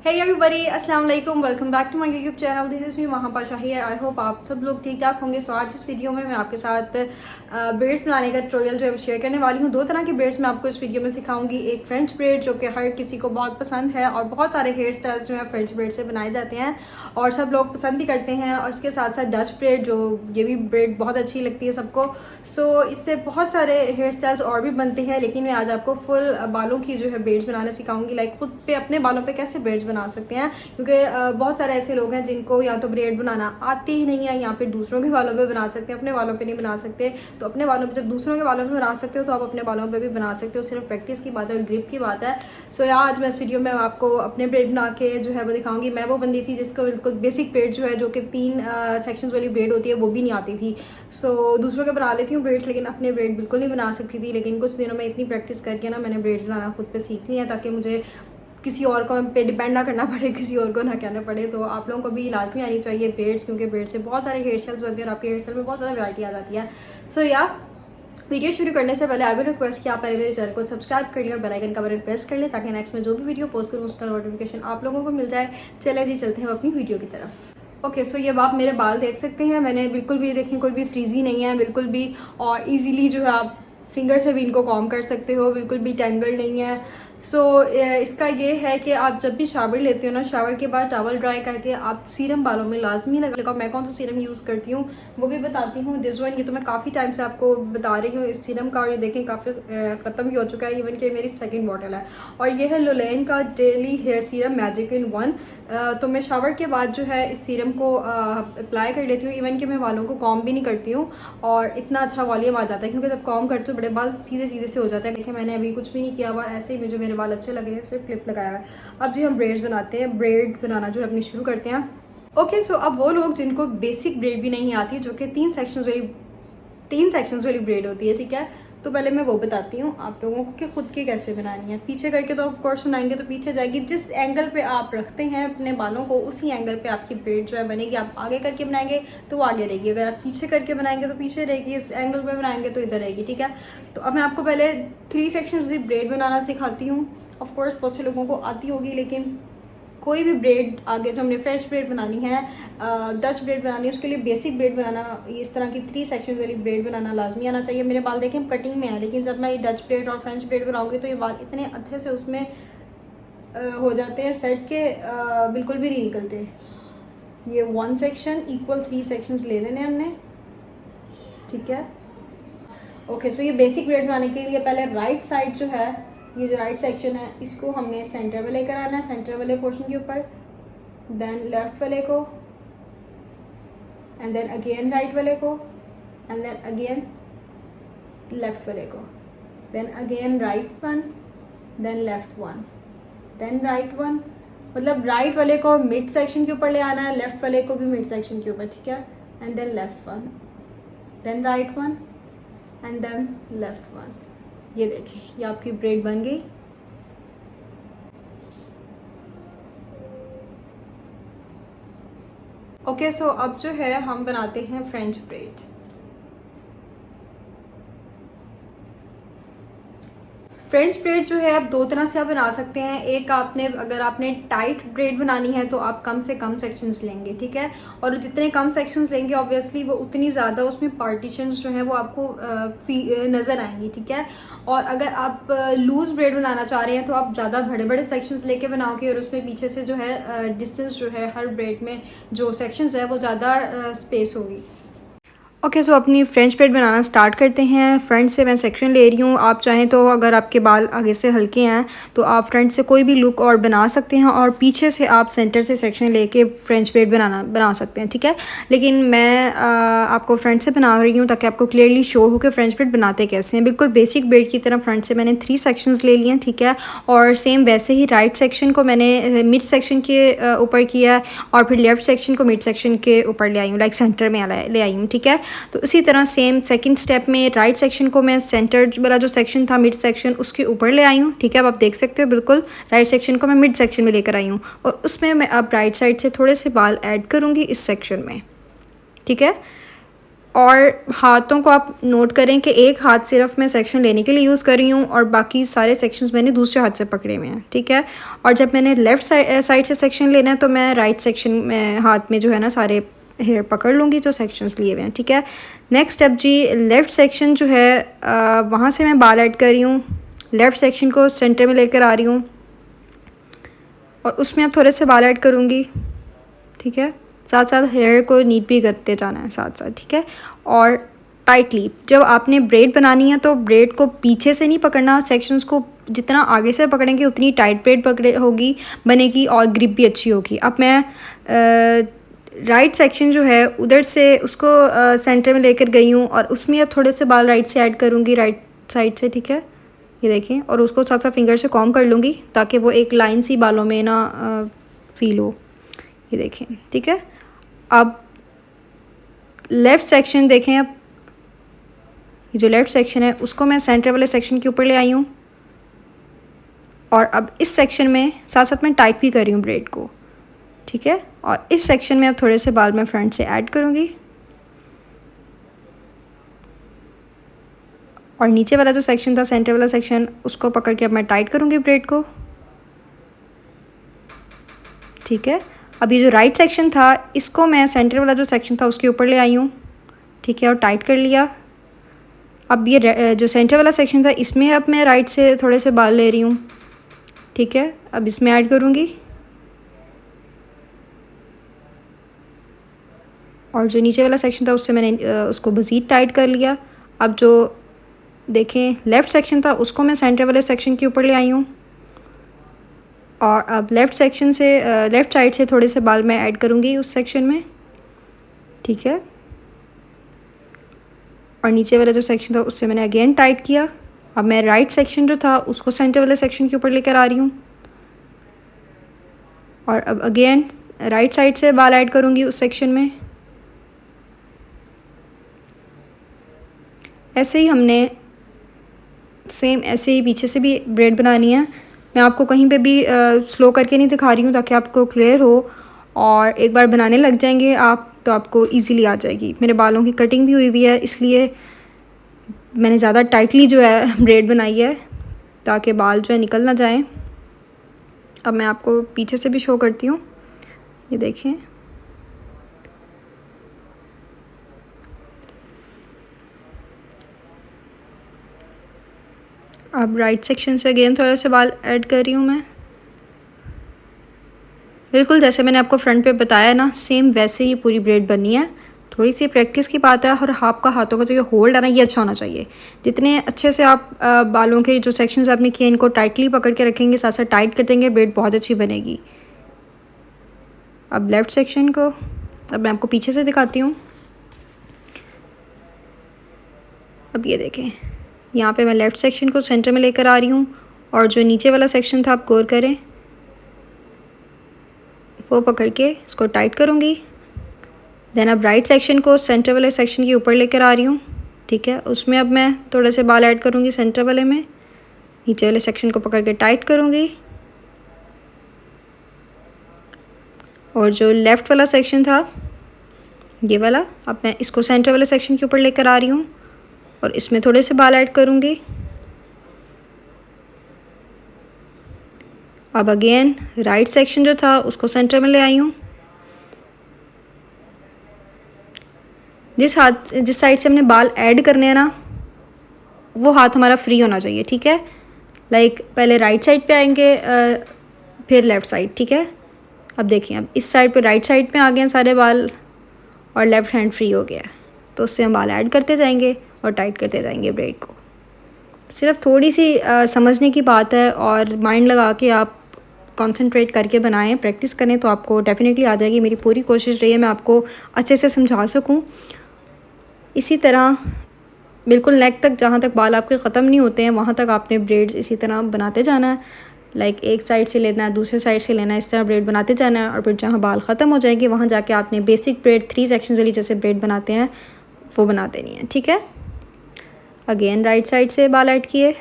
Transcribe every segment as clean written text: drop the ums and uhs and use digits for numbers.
Hey everybody, अस्सलाम वालेकुम, welcome back to my YouTube channel. This is me Mahapa Shahi. I hope आप सब लोग ठीक ठाक होंगे। सो आज इस वीडियो में मैं आपके साथ ब्रेड्स बनाने का ट्यूटोरियल जो है शेयर करने वाली हूँ। दो तरह के ब्रेड्स मैं आपको इस वीडियो में सिखाऊंगी। एक फ्रेंच ब्रेड जो कि हर किसी को बहुत पसंद है और बहुत सारे हेयर स्टाइल्स जो है फ्रेंच ब्रेड से बनाए जाते हैं और सब लोग पसंद भी करते हैं। और इसके साथ साथ डच ब्रेड, जो ये भी ब्रेड बहुत अच्छी लगती है सबको। सो इससे बहुत सारे हेयर स्टाइल्स और भी बनते हैं, लेकिन मैं आज आपको फुल बालों की जो है ब्रेड्स बनाना सिखाऊंगी। लाइक खुद पे अपने बालों पे कैसे ब्रेड्स बना सकते हैं, क्योंकि बहुत सारे ऐसे लोग हैं जिनको या तो ब्रेड बनाना आती ही नहीं है या फिर दूसरों के बालों पे बना सकते हैं, अपने बालों पे नहीं बना सकते। तो अपने बालों पे, जब दूसरों के बालों पे बना सकते हो तो आप अपने बालों पे भी बना सकते हो। सिर्फ प्रैक्टिस की बात है और ग्रिप की बात है। सो आज मैं इस वीडियो में आपको अपने ब्रेड बना के जो है वो दिखाऊंगी। मैं वो बंदी थी जिसको बिल्कुल बेसिक ब्रेड जो है, जो कि 3 सेक्शंस वाली ब्रेड होती है, वो भी नहीं आती थी। सो दूसरों के बना लेती हूँ ब्रेड्स, लेकिन अपने ब्रेड बिल्कुल नहीं बना सकती थी। लेकिन कुछ दिनों में इतनी प्रैक्टिस करके ना मैंने ब्रेड बनाना खुद पे सीख लिया, ताकि मुझे किसी और को पे डिपेंड ना करना पड़े, किसी और को ना कहना पड़े। तो आप लोगों को भी लाजमी आनी चाहिए ब्रेड्स, क्योंकि ब्रेड से बहुत सारे हेयर स्टाइल्स बनते हैं और आपके हेयर स्टाइल में बहुत ज़्यादा वैरायटी आ जाती है। सो या वीडियो शुरू करने से पहले आई विल रिक्वेस्ट कि आप पहले मेरे चैनल को सब्सक्राइब कर लें और बेल आइकन का बटन प्रेस कर लें, ताकि नेक्स्ट में जो भी वीडियो पोस्ट करूँ उसका नोटिफिकेशन आप लोगों को मिल जाए। चले जी, चलते हैं अपनी वीडियो की तरफ। ओके, सो ये आप मेरे बाल देख सकते हैं। मैंने बिल्कुल भी देखें कोई भी फ्रीजी नहीं है बिल्कुल भी, और इजीली जो है आप फिंगर से भी इनको कॉम कर सकते हो, बिल्कुल भी टेंगल नहीं है। सो इसका ये है कि आप जब भी शावर लेते हो ना, शावर के बाद टॉवल ड्राई करके आप सीरम बालों में लाजमी लगा। मैं कौन सा सीरम यूज़ करती हूँ वो भी बताती हूँ। दिस वन, ये तो मैं काफ़ी टाइम से आपको बता रही हूँ इस सीरम का, और ये देखें काफ़ी ख़त्म भी हो चुका है। इवन कि मेरी सेकंड बॉटल है। और ये है लोलेन का daily hair serum magic in one. तो मैं शावर के बाद जो है इस सीरम को अप्लाई कर लेती हूँ। इवन कि मैं बालों को कॉम भी नहीं करती हूँ, और इतना अच्छा वॉल्यूम आ जाता है, क्योंकि जब कॉम करते हो बड़े बाल सीधे सीधे से हो जाते हैं। देखिए मैंने अभी कुछ भी नहीं किया हुआ, ऐसे ही मुझे मेरे बाल अच्छे लग रहे हैं, सिर्फ क्लिप लगाया हुआ है। अब जो हम ब्रेड्स बनाते हैं, ब्रेड बनाना जो है अपनी शुरू करते हैं। ओके, सो अब वो लोग जिनको बेसिक ब्रेड भी नहीं आती, जो कि 3 सेक्शंस वाली ब्रेड होती है, ठीक है, तो पहले मैं वो बताती हूँ आप लोगों को कि खुद की कैसे बनानी है। पीछे करके तो ऑफ कोर्स बनाएंगे तो पीछे जाएगी। जिस एंगल पे आप रखते हैं अपने बालों को, उसी एंगल पे आपकी ब्रेड जो है बनेगी। आप आगे करके बनाएंगे तो वो आगे रहेगी, अगर आप पीछे करके बनाएंगे तो पीछे रहेगी, इस एंगल पे बनाएंगे तो इधर रहेगी, ठीक है। तो अब मैं आपको पहले 3 सेक्शंस की ब्रेड बनाना सिखाती हूँ। ऑफ कोर्स बहुत से लोगों को आती होगी, लेकिन कोई भी ब्रेड आगे जो हमने फ्रेश ब्रेड बनानी है, डच ब्रेड बनानी है, उसके लिए बेसिक ब्रेड बनाना, इस तरह की 3 सेक्शन वाली ब्रेड बनाना लाजमी आना चाहिए। मेरे बाल देखें कटिंग में है, लेकिन जब मैं ये डच ब्रेड और फ्रेंच ब्रेड बनाऊंगी तो ये बाल इतने अच्छे से उसमें हो जाते हैं सेट के, बिल्कुल भी नहीं निकलते। ये 1 सेक्शन इक्वल 3 सेक्शंस ले लेने हमने, ठीक है। ओके, सो ये बेसिक ब्रेड बनाने के लिए पहले राइट साइड जो है, ये जो राइट सेक्शन है, इसको हमने सेंटर में लेकर आना है, सेंटर वाले पोर्शन के ऊपर। देन लेफ्ट वाले को, एंड देन अगेन राइट वाले को, एंड देन अगेन लेफ्ट वाले को, then again right one, then left one, then right one. मतलब राइट वाले को मिड सेक्शन के ऊपर ले आना है, लेफ्ट वाले को भी मिड सेक्शन के ऊपर, ठीक है। And then left one, then right one, and then left one. ये देखिए, ये आपकी ब्रेड बन गई। ओके, सो अब जो है हम बनाते हैं फ्रेंच ब्रेड। फ्रेंच ब्रेड जो है आप 2 तरह से आप बना सकते हैं। एक, अगर आपने टाइट ब्रेड बनानी है तो आप कम से कम सेक्शंस लेंगे, ठीक है। और जितने कम सेक्शंस लेंगे ऑब्वियसली वो उतनी ज़्यादा उसमें पार्टीशंस जो है वो आपको नज़र आएंगी, ठीक है। और अगर आप लूज ब्रेड बनाना चाह रहे हैं तो आप ज़्यादा बड़े बड़े सेक्शंस लेके बनाओगे, और उसमें पीछे से जो है डिस्टेंस जो है हर ब्रेड में जो सेक्शंस है वो ज़्यादा स्पेस होगी। ओके, सो अपनी फ्रेंच ब्रेड बनाना स्टार्ट करते हैं। फ्रंट से मैं सेक्शन ले रही हूँ। आप चाहें तो अगर आपके बाल आगे से हल्के हैं तो आप फ्रंट से कोई भी लुक और बना सकते हैं, और पीछे से आप सेंटर से सेक्शन लेके फ्रेंच ब्रेड बना सकते हैं, ठीक है। लेकिन मैं आपको फ्रंट से बना रही हूँ ताकि आपको क्लियरली शो हो कि फ्रेंच ब्रेड बनाते कैसे हैं। बिल्कुल बेसिक ब्रेड की तरह फ्रंट से मैंने 3 सेक्शंस ले लिए हैं, ठीक है। और सेम वैसे ही राइट सेक्शन को मैंने मिड सेक्शन के ऊपर किया, और फिर लेफ्ट सेक्शन को मिड सेक्शन के ऊपर ले आई हूँ, लाइक सेंटर में ले आई हूँ, ठीक है। तो इसी तरह सेम सेकंड स्टेप में राइट सेक्शन को मैं सेंटर वाला जो सेक्शन था मिड सेक्शन उसके ऊपर ले आई हूँ, ठीक है। अब आप देख सकते हो बिल्कुल राइट सेक्शन को मैं मिड सेक्शन में लेकर आई हूँ, और उसमें मैं अब राइट साइड से थोड़े से बाल ऐड करूँगी इस सेक्शन में, ठीक है। और हाथों को आप नोट करें कि एक हाथ सिर्फ मैं सेक्शन लेने के लिए यूज़ कर रही हूँ और बाकी सारे सेक्शंस मैंने दूसरे हाथ से पकड़े हुए हैं, ठीक है। और जब मैंने लेफ़्ट साइड से सेक्शन लेना है तो मैं राइट सेक्शन में हाथ में जो है ना सारे हेयर पकड़ लूँगी जो सेक्शंस लिए हुए हैं, ठीक है। नेक्स्ट स्टेप जी, लेफ़्ट सेक्शन जो है वहाँ से मैं बाल ऐड कर रही हूँ। लेफ़्ट सेक्शन को सेंटर में लेकर आ रही हूँ और उसमें अब थोड़े से बाल ऐड करूँगी, ठीक है। साथ साथ हेयर को नीट भी करते जाना है साथ साथ, ठीक है। और टाइटली जब आपने ब्रेड बनानी है तो ब्रेड को पीछे से नहीं पकड़ना, सेक्शंस को जितना आगे से पकड़ेंगे उतनी टाइट ब्रेड पकड़े होगी बनेगी और ग्रिप भी अच्छी होगी। अब मैं राइट सेक्शन जो है उधर से उसको सेंटर में लेकर गई हूँ और उसमें अब थोड़े से बाल राइट से ऐड करूँगी, राइट साइड से, ठीक है। ये देखें, और उसको साथ साथ फिंगर से कॉम्ब कर लूँगी ताकि वो एक लाइन सी बालों में ना फील हो। ये देखें, ठीक है। अब लेफ़्ट सेक्शन देखें, अब ये जो लेफ़्ट सेक्शन है उसको मैं सेंटर वाले सेक्शन के ऊपर ले आई हूँ और अब इस सेक्शन में साथ साथ मैं टाइट भी कर रही हूँ ब्रेड को, ठीक है। और इस सेक्शन में अब थोड़े से बाल मैं फ्रंट से ऐड करूँगी और नीचे वाला जो सेक्शन था सेंटर वाला सेक्शन उसको पकड़ के अब मैं टाइट करूँगी ब्रेड को, ठीक है। अब ये जो राइट सेक्शन था इसको मैं सेंटर वाला जो सेक्शन था उसके ऊपर ले आई हूँ, ठीक है, और टाइट कर लिया। अब ये जो सेंटर वाला सेक्शन था इसमें अब मैं राइट से थोड़े से बाल ले रही हूँ, ठीक है। अब इसमें ऐड करूँगी और जो नीचे वाला सेक्शन था उससे मैंने उसको मज़ीद टाइट कर लिया। अब जो देखें लेफ़्ट सेक्शन था उसको मैं सेंटर वाले सेक्शन के ऊपर ले आई हूँ और अब लेफ़्ट सेक्शन से लेफ़्ट साइड से थोड़े से बाल मैं ऐड करूँगी उस सेक्शन में, ठीक है। और नीचे वाला जो सेक्शन था उससे मैंने अगेन टाइट किया। अब मैं राइट सेक्शन जो था उसको सेंटर वाले सेक्शन के ऊपर लेकर आ रही हूँ और अब अगेन राइट साइड से बाल ऐड करूँगी उस सेक्शन में। ऐसे ही हमने सेम ऐसे ही पीछे से भी ब्रेड बनानी है। मैं आपको कहीं पे भी स्लो करके नहीं दिखा रही हूँ ताकि आपको क्लियर हो, और एक बार बनाने लग जाएंगे आप तो आपको इजीली आ जाएगी। मेरे बालों की कटिंग भी हुई हुई है इसलिए मैंने ज़्यादा टाइटली जो है ब्रेड बनाई है ताकि बाल जो है निकल ना जाएं। अब मैं आपको पीछे से भी शो करती हूँ, ये देखें। अब राइट सेक्शन से अगेन थोड़ा सा बाल ऐड कर रही हूँ मैं, बिल्कुल जैसे मैंने आपको फ्रंट पे बताया ना सेम वैसे ही पूरी ब्रेड बननी है। थोड़ी सी प्रैक्टिस की बात है और आपका हाथों का जो ये होल्ड है ना ये अच्छा होना चाहिए। जितने अच्छे से आप बालों के जो सेक्शंस आपने किए इनको टाइटली पकड़ के रखेंगे, साथ साथ टाइट कर देंगे, ब्रेड बहुत अच्छी बनेगी। अब लेफ़्ट सेक्शन को अब मैं आपको पीछे से दिखाती हूँ। अब ये देखें, यहाँ पे मैं लेफ़्ट सेक्शन को सेंटर में लेकर आ रही हूँ और जो नीचे वाला सेक्शन था आप गौर करें वो पकड़ के इसको टाइट करूँगी। देन अब राइट सेक्शन को सेंटर वाले सेक्शन के ऊपर लेकर आ रही हूँ, ठीक है। उसमें अब मैं थोड़े से बाल ऐड करूँगी सेंटर वाले में, नीचे वाले सेक्शन को पकड़ के टाइट करूँगी और जो लेफ़्ट वाला सेक्शन था ये वाला अब मैं इसको सेंटर वाले सेक्शन के ऊपर लेकर आ रही हूँ और इसमें थोड़े से बाल ऐड करूँगी। अब अगेन राइट सेक्शन जो था उसको सेंटर में ले आई हूँ। जिस साइड से हमने बाल ऐड करने हैं ना वो हाथ हमारा फ्री होना चाहिए, ठीक है। लाइक पहले राइट साइड पे आएंगे फिर लेफ़्ट साइड, ठीक है। अब देखिए, अब इस साइड पे राइट साइड पे आ गए हैं सारे बाल और लेफ़्ट हैंड फ्री हो गया, तो उससे हम बाल ऐड करते जाएंगे और टाइट करते जाएंगे ब्रेड को। सिर्फ थोड़ी सी समझने की बात है और माइंड लगा के आप कंसंट्रेट करके बनाएं, प्रैक्टिस करें तो आपको डेफिनेटली आ जाएगी। मेरी पूरी कोशिश रही है मैं आपको अच्छे से समझा सकूं। इसी तरह बिल्कुल नेक तक, जहाँ तक बाल आपके ख़त्म नहीं होते हैं वहाँ तक आपने ब्रेड्स इसी तरह बनाते जाना है। लाइक एक साइड से लेना है, दूसरे साइड से लेना है, इस तरह ब्रेड बनाते जाना है और फिर जहाँ बाल ख़त्म हो जाएंगे वहाँ जाके आपने बेसिक ब्रेड 3 सेक्शन वाली जैसे ब्रेड बनाते हैं वो बना देनी है, ठीक है। अगेन राइट साइड से बाल ऐड किए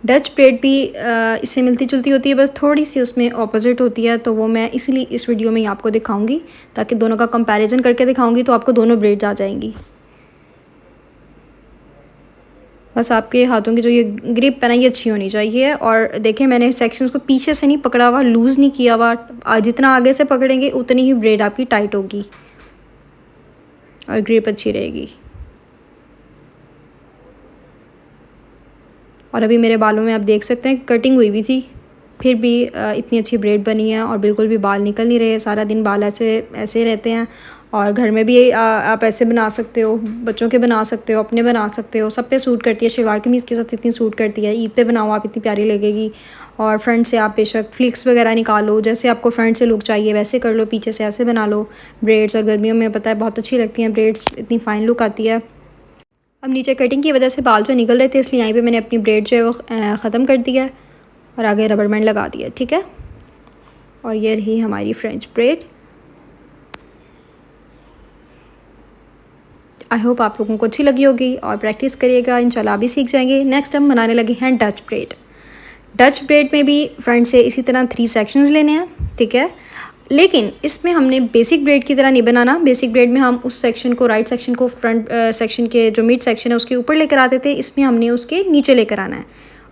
डच ब्रेड भी इससे मिलती जुलती होती है, बस थोड़ी सी उसमें ऑपोजिट होती है, तो वो मैं इसीलिए इस वीडियो में ही आपको दिखाऊंगी, ताकि दोनों का कंपैरिजन करके दिखाऊंगी तो आपको दोनों ब्रेड्स आ जाएंगी। बस आपके हाथों की जो ये ग्रिप है ना, ये अच्छी होनी चाहिए। और देखिए मैंने सेक्शंस को पीछे से नहीं पकड़ा हुआ, लूज़ नहीं किया हुआ, जितना आगे से पकड़ेंगे उतनी ही ब्रेड आपकी टाइट होगी और ग्रिप अच्छी रहेगी। और अभी मेरे बालों में आप देख सकते हैं कटिंग हुई भी थी, फिर भी इतनी अच्छी ब्रेड बनी है और बिल्कुल भी बाल निकल नहीं रहे। सारा दिन बाल ऐसे ऐसे रहते हैं। और घर में भी आप ऐसे बना सकते हो, बच्चों के बना सकते हो, अपने बना सकते हो, सब पे सूट करती है। शलवार कमीज़ के साथ इतनी सूट करती है। ईद पे बनाओ आप, इतनी प्यारी लगेगी। और फ्रंट से आप बेशक फ्लिक्स वगैरह निकालो, जैसे आपको फ्रंट से लुक चाहिए वैसे कर लो, पीछे से ऐसे बना लो ब्रेड्स। और गर्मियों में पता है बहुत अच्छी लगती हैं ब्रेड्स, इतनी फ़ाइन लुक आती है। अब नीचे कटिंग की वजह से बाल जो निकल रहे थे, इसलिए यहाँ पे मैंने अपनी ब्रेड जो है वो ख़त्म कर दिया और आगे रबर बैंड लगा दिया, ठीक है। और ये रही हमारी फ्रेंच ब्रेड। आई होप आप लोगों को अच्छी लगी होगी और प्रैक्टिस करिएगा, इंशाल्लाह भी सीख जाएंगे। नेक्स्ट हम बनाने लगे हैं डच ब्रेड। डच ब्रेड में भी फ्रंट से इसी तरह 3 सेक्शंस लेने हैं, ठीक है। लेकिन इसमें हमने बेसिक ब्रेड की तरह नहीं बनाना। बेसिक ब्रेड में हम उस सेक्शन को, राइट सेक्शन को फ्रंट सेक्शन के जो मिड सेक्शन है उसके ऊपर लेकर आते थे, इसमें हमने उसके नीचे लेकर आना है।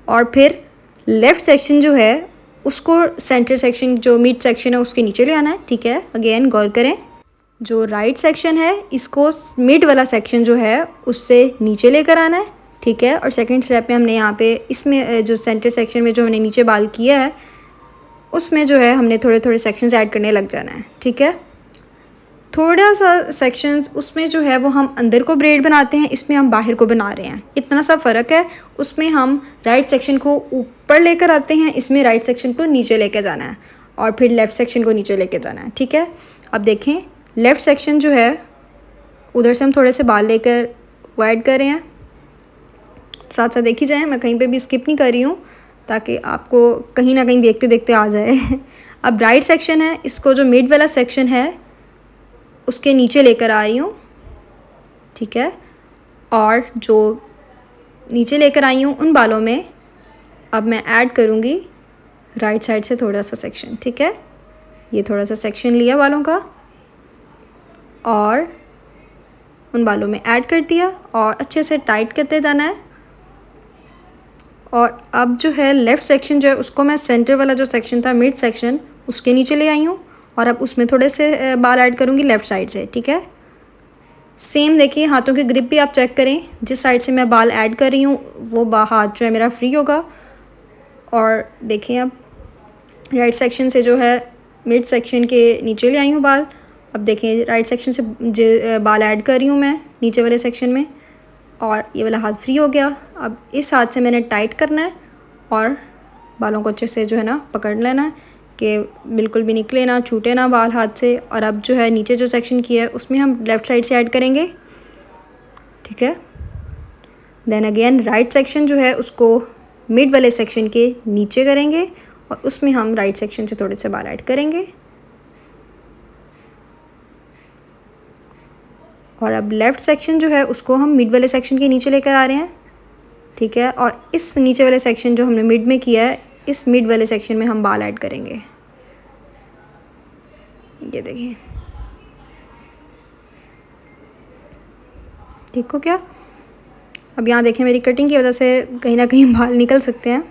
और फिर लेफ़्ट सेक्शन जो है उसको सेंटर सेक्शन जो मिड सेक्शन है उसके नीचे ले आना है, ठीक है। अगेन गौर करें, जो राइट सेक्शन है इसको मिड वाला सेक्शन जो है उससे नीचे लेकर आना है, ठीक है। और सेकंड स्टेप में हमने यहाँ पे इसमें जो सेंटर सेक्शन में जो हमने नीचे बाल किया है उसमें जो है हमने थोड़े थोड़े सेक्शंस ऐड करने लग जाना है, ठीक है। थोड़ा सा सेक्शंस उसमें जो है वो हम अंदर को ब्रेड बनाते हैं, इसमें हम बाहर को बना रहे हैं, इतना सा फ़र्क है। उसमें हम राइट सेक्शन को ऊपर लेकर आते हैं, इसमें राइट सेक्शन को नीचे लेकर जाना है और फिर लेफ़्ट सेक्शन को नीचे लेकर जाना है, ठीक है। अब देखें लेफ़्ट सेक्शन जो है उधर से हम थोड़े से बाल लेकर वो ऐड कर रहे हैं, साथ साथ देखी जाए, मैं कहीं पे भी स्किप नहीं कर रही हूँ ताकि आपको कहीं ना कहीं देखते देखते आ जाए। अब राइट सेक्शन है, इसको जो मिड वाला सेक्शन है उसके नीचे लेकर आ रही हूँ, ठीक है। और जो नीचे लेकर आई हूँ उन बालों में अब मैं ऐड करूँगी राइट साइड से थोड़ा सा सेक्शन, ठीक है। ये थोड़ा सा सेक्शन लिया बालों का और उन बालों में ऐड कर दिया और अच्छे से टाइट करते जाना है। और अब जो है लेफ़्ट सेक्शन जो है उसको मैं सेंटर वाला जो सेक्शन था मिड सेक्शन उसके नीचे ले आई हूँ और अब उसमें थोड़े से बाल ऐड करूँगी लेफ़्ट साइड से, ठीक है। सेम देखिए हाथों की ग्रिप भी आप चेक करें, जिस साइड से मैं बाल ऐड कर रही हूँ वो हाथ जो है मेरा फ्री होगा। और देखिए अब राइट सेक्शन से जो है मिड सेक्शन के नीचे ले आई हूँ बाल। अब देखें राइट सेक्शन से जो बाल ऐड कर रही हूँ मैं नीचे वाले सेक्शन में और ये वाला हाथ फ्री हो गया। अब इस हाथ से मैंने टाइट करना है और बालों को अच्छे से जो है ना पकड़ लेना है कि बिल्कुल भी निकले ना, छूटे ना बाल हाथ से। और अब जो है नीचे जो सेक्शन किया है उसमें हम लेफ़्ट साइड से ऐड करेंगे, ठीक है। देन अगेन राइट सेक्शन जो है उसको मिड वाले सेक्शन के नीचे करेंगे और उसमें हम राइट सेक्शन से थोड़े से बाल ऐड करेंगे। और अब लेफ़्ट सेक्शन जो है उसको हम मिड वाले सेक्शन के नीचे लेकर आ रहे हैं, ठीक है। और इस नीचे वाले सेक्शन जो हमने मिड में किया है इस मिड वाले सेक्शन में हम बाल ऐड करेंगे, ये देखिए, ठीक हो क्या। अब यहाँ देखें मेरी कटिंग की वजह से कहीं ना कहीं बाल निकल सकते हैं।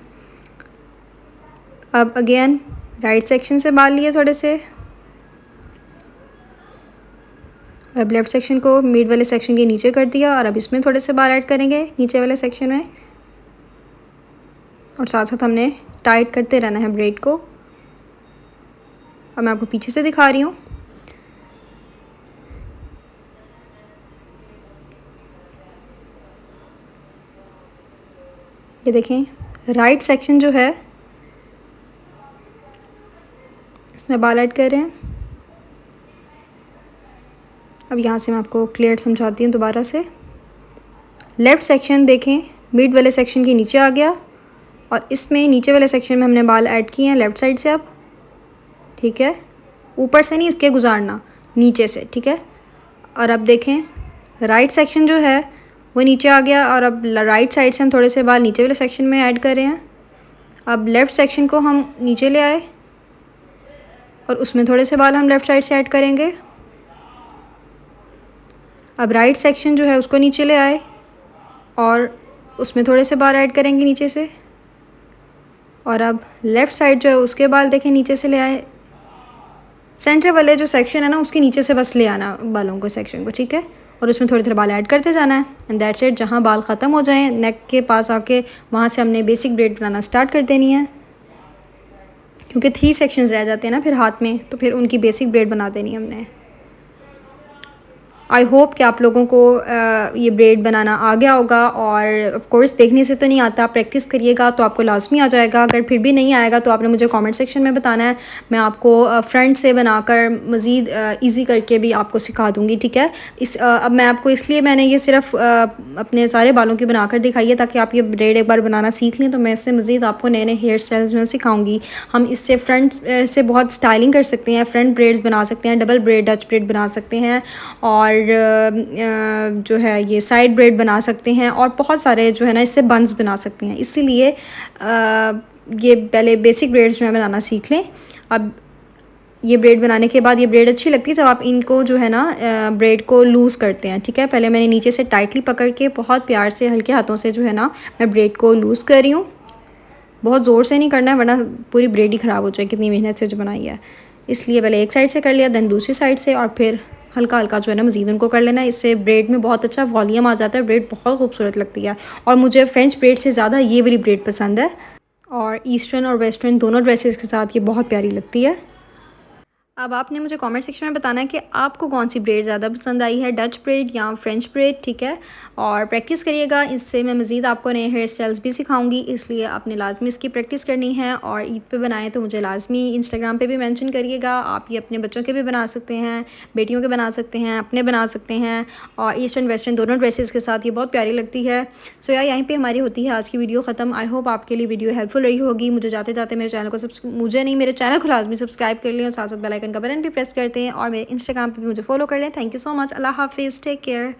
अब अगेन राइट सेक्शन से बाल लिए थोड़े से, अब लेफ़्ट सेक्शन को मिड वाले सेक्शन के नीचे कर दिया और अब इसमें थोड़े से बाल ऐड करेंगे नीचे वाले सेक्शन में। और साथ साथ हमने टाइट करते रहना है ब्रेड को। अब मैं आपको पीछे से दिखा रही हूँ, ये देखें राइट सेक्शन जो है इसमें बाल ऐड कर रहे हैं। अब यहाँ से मैं आपको क्लियर समझाती हूँ दोबारा से। लेफ़्ट सेक्शन देखें मिड वाले सेक्शन के नीचे आ गया और इसमें नीचे वाले सेक्शन में हमने बाल ऐड किए हैं लेफ़्ट साइड से अब, ठीक है। ऊपर से नहीं इसके गुजारना, नीचे से, ठीक है। और अब देखें राइट सेक्शन जो है वो नीचे आ गया और अब राइट साइड से हम थोड़े से बाल नीचे वाले सेक्शन में ऐड कर रहे हैं, अब लेफ़्ट सेक्शन को हम नीचे ले आए और उसमें थोड़े से बाल हम लेफ़्ट साइड से ऐड करेंगे। अब राइट सेक्शन जो है उसको नीचे ले आए और उसमें थोड़े से बाल ऐड करेंगे नीचे से। और अब लेफ़्ट साइड जो है उसके बाल देखें नीचे से ले आए, सेंटर वाले जो सेक्शन है ना उसके नीचे से बस ले आना बालों को सेक्शन को, ठीक है। और उसमें थोड़े थोड़े बाल ऐड करते जाना है एंड दैट्स इट। जहाँ बाल ख़त्म हो जाएं नेक के पास आके वहाँ से हमने बेसिक ब्रेड बनाना स्टार्ट कर देनी है, क्योंकि 3 सेक्शंस रह जाते हैं ना फिर हाथ में, तो फिर उनकी बेसिक ब्रेड बना देनी है हमने। आई होप कि आप लोगों को ये ब्रेड बनाना आ गया होगा, और ऑफ कोर्स देखने से तो नहीं आता, प्रैक्टिस करिएगा तो आपको लाजमी आ जाएगा। अगर फिर भी नहीं आएगा तो आपने मुझे कमेंट सेक्शन में बताना है, मैं आपको फ्रंट से बनाकर मज़ीद इजी करके भी आपको सिखा दूँगी, ठीक है। अब मैं आपको इसलिए मैंने ये सिर्फ अपने सारे बालों की बनाकर दिखाई है ताकि आप ये ब्रेड एक बार बनाना सीख लें, तो मैं इससे मज़ीद आपको नए नए हेयर स्टाइल जो है सिखाऊँगी। हम इससे फ्रंट से बहुत स्टाइलिंग कर सकते हैं, फ्रंट ब्रेड्स बना सकते हैं, डबल ब्रेड, डच ब्रेड बना सकते हैं, और जो है ये साइड ब्रेड बना सकते हैं, और बहुत सारे जो है ना इससे बंस बना सकते हैं। इसीलिए ये पहले बेसिक ब्रेड्स जो है बनाना सीख लें। अब ये ब्रेड बनाने के बाद ये ब्रेड अच्छी लगती है जब आप इनको जो है ना ब्रेड को लूज़ करते हैं, ठीक है। पहले मैंने नीचे से टाइटली पकड़ के बहुत प्यार से हल्के हाथों से जो है ना मैं ब्रेड को लूज़ कर रही हूँ। बहुत ज़ोर से नहीं करना है वरना पूरी ब्रेड ही ख़राब हो जाए, कितनी मेहनत से जो बनाई है। इसलिए पहले एक साइड से कर लिया, दैन दूसरी साइड से, और फिर हल्का हल्का जो है ना मज़ीद उनको कर लेना है। इससे ब्रेड में बहुत अच्छा वॉल्यूम आ जाता है, ब्रेड बहुत खूबसूरत लगती है। और मुझे फ्रेंच ब्रेड से ज़्यादा ये वाली ब्रेड पसंद है, और ईस्टर्न और वेस्टर्न दोनों ड्रेसेस के साथ ये बहुत प्यारी लगती है। अब आपने मुझे कमेंट सेक्शन में बताना है कि आपको कौन सी ब्रेड ज़्यादा पसंद आई है, डच ब्रेड या फ्रेंच ब्रेड, ठीक है। और प्रैक्टिस करिएगा, इससे मैं मज़ीद आपको नए हेयर स्टाइल्स भी सिखाऊंगी, इसलिए आपने लाजमी इसकी प्रैक्टिस करनी है। और ईद पे बनाएं तो मुझे लाजमी इंस्टाग्राम पे भी मेंशन करिएगा। आप ये अपने बच्चों के भी बना सकते हैं, बेटियों के बना सकते हैं, अपने बना सकते हैं, और ईस्टर्न वेस्टर्न दोनों ड्रेसेस के साथ ये बहुत प्यारी लगती है। सो यार यहीं पर हमारी होती है आज की वीडियो ख़त्म। आई होप आपके लिए वीडियो हेल्पफुल रही होगी। मुझे जाते जाते मेरे चैनल को मेरे चैनल को लाजमी सब्सक्राइब कर लें और साथ साथ बेल आइकन का बटन भी प्रेस करते हैं, और मेरे इंस्टाग्राम पे भी मुझे फॉलो कर लें। Thank you so much. अल्लाह हाफिज़, टेक केयर।